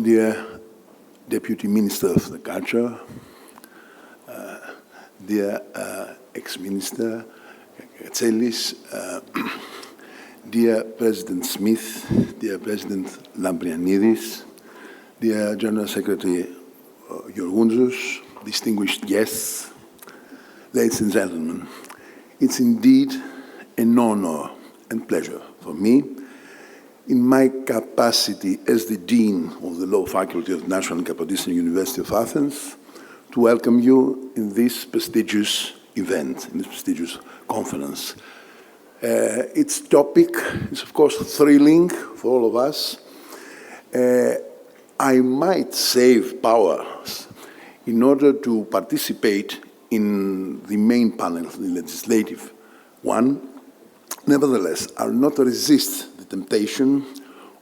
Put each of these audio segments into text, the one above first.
dear Deputy Minister of the Culture, dear ex-Minister Katselis, dear President Smith, dear President Lambrianidis, dear General Secretary Georgounzos, distinguished guests, ladies and gentlemen, it's indeed an honor and pleasure for me, in my capacity as the Dean of the Law Faculty of the National Kapodistrian University of Athens, to welcome you in this prestigious event, in this prestigious conference. Its topic is, of course, thrilling for all of us. I might save powers in order to participate in the main panel, the legislative one. Nevertheless, I'll not resist the temptation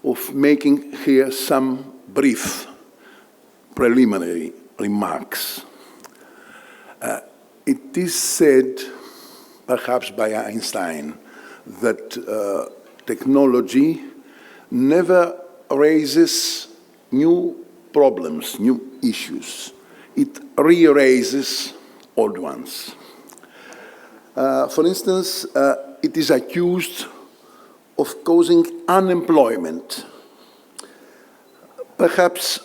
of making here some brief preliminary remarks. It is said, perhaps by Einstein, that technology never raises new problems, new issues. It re-raises old ones. For instance, it is accused of causing unemployment. Perhaps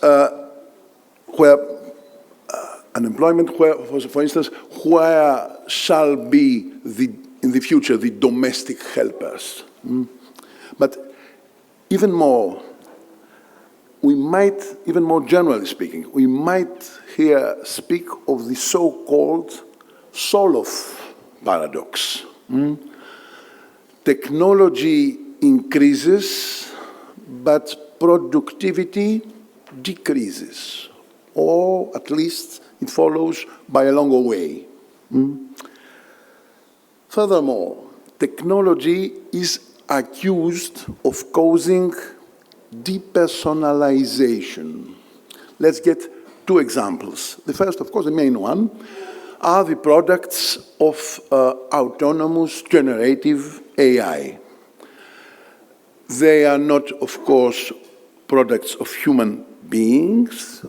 where unemployment, for instance, where shall be in the future the domestic helpers? But even more, we might, even more generally speaking, we might here speak of the so-called Soloff paradox. Technology increases, but productivity decreases, or at least it follows by a longer way. Furthermore, technology is accused of causing depersonalization. Let's get two examples. The first, of course, the main one, are the products of autonomous generative AI. They are not, of course, products of human beings,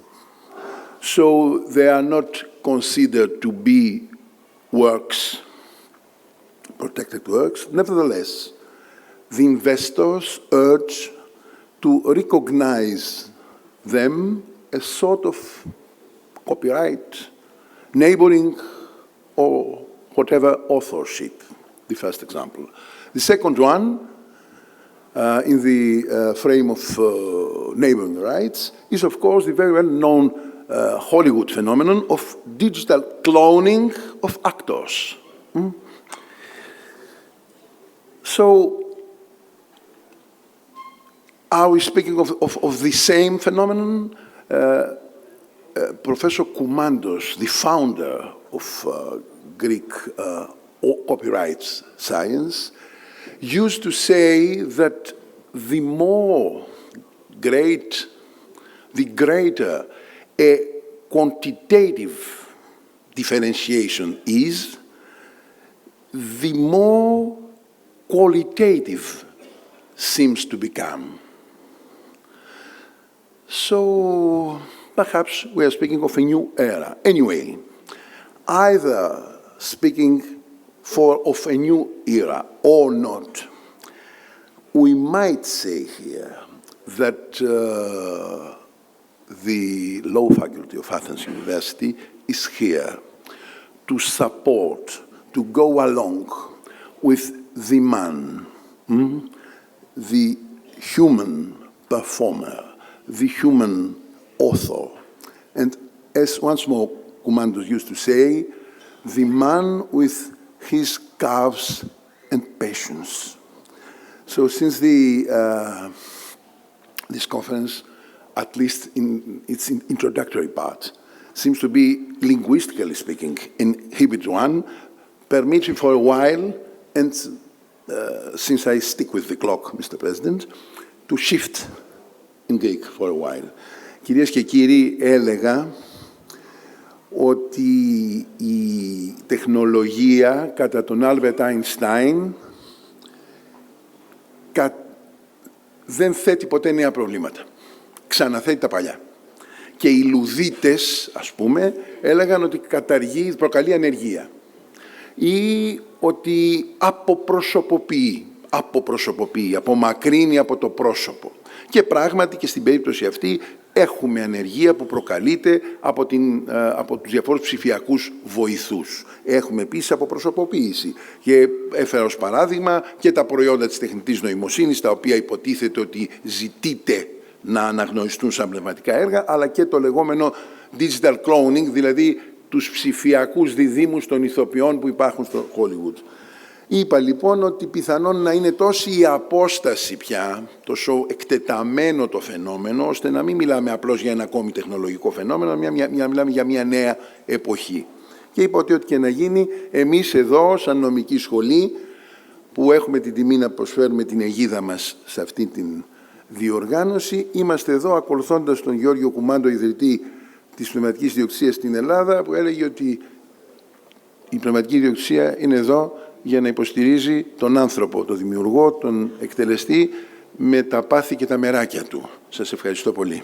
so they are not considered to be works, protected works. Nevertheless, the investors urge to recognize them as sort of copyright, neighboring, or whatever authorship, the first example. The second one, in the frame of neighboring rights, is of course the very well-known Hollywood phenomenon of digital cloning of actors. So, are we speaking of the same phenomenon? Professor Koumandos, the founder of Greek copyright science, used to say that the greater a quantitative differentiation is, the more qualitative seems to become. So, perhaps we are speaking of a new era. Anyway, either speaking of a new era or not, we might say here that the Law Faculty of Athens University is here to support, to go along with the man, the human performer, the human author. And as once more Koumandos used to say, the man with his curves and passions. So since this conference, at least in its introductory part, seems to be, linguistically speaking, in Hebrew one, permit me for a while, and since I stick with the clock, Mr. President, to shift in Greek for a while. Κυρίες και κύριοι, έλεγα ότι η τεχνολογία κατά τον Άλμπερτ Άινστάιν δεν θέτει ποτέ νέα προβλήματα. ξαναθέτει τα παλιά. Και οι λουδίτες, ας πούμε, έλεγαν ότι προκαλεί ανεργία ή ότι απομακρύνει από το πρόσωπο. Και πράγματι και στην περίπτωση αυτή έχουμε ανεργία που προκαλείται από τους διαφόρους ψηφιακούς βοηθούς. Έχουμε επίσης αποπροσωποποίηση. Και έφερα ως παράδειγμα και τα προϊόντα της τεχνητής νοημοσύνης, τα οποία υποτίθεται ότι ζητείται να αναγνωριστούν σαν πνευματικά έργα, αλλά και το λεγόμενο digital cloning, δηλαδή τους ψηφιακούς διδύμους των ηθοποιών που υπάρχουν στο Hollywood. Είπα λοιπόν ότι πιθανόν να είναι τόση η απόσταση πια, τόσο εκτεταμένο το φαινόμενο, ώστε να μην μιλάμε απλώς για ένα ακόμη τεχνολογικό φαινόμενο, μιλάμε για μια νέα εποχή. Και είπα ότι ό,τι και να γίνει, εμείς εδώ, σαν νομική σχολή, που έχουμε την τιμή να προσφέρουμε την αιγίδα μας σε αυτή την διοργάνωση, είμαστε εδώ ακολουθώντας τον Γιώργο Κουμάντο, ιδρυτή της πνευματικής ιδιοκτησίας στην Ελλάδα, που έλεγε ότι η πνευματική ιδιοκτησία είναι εδώ για να υποστηρίζει τον άνθρωπο, τον δημιουργό, τον εκτελεστή, με τα πάθη και τα μεράκια του. Σας ευχαριστώ πολύ.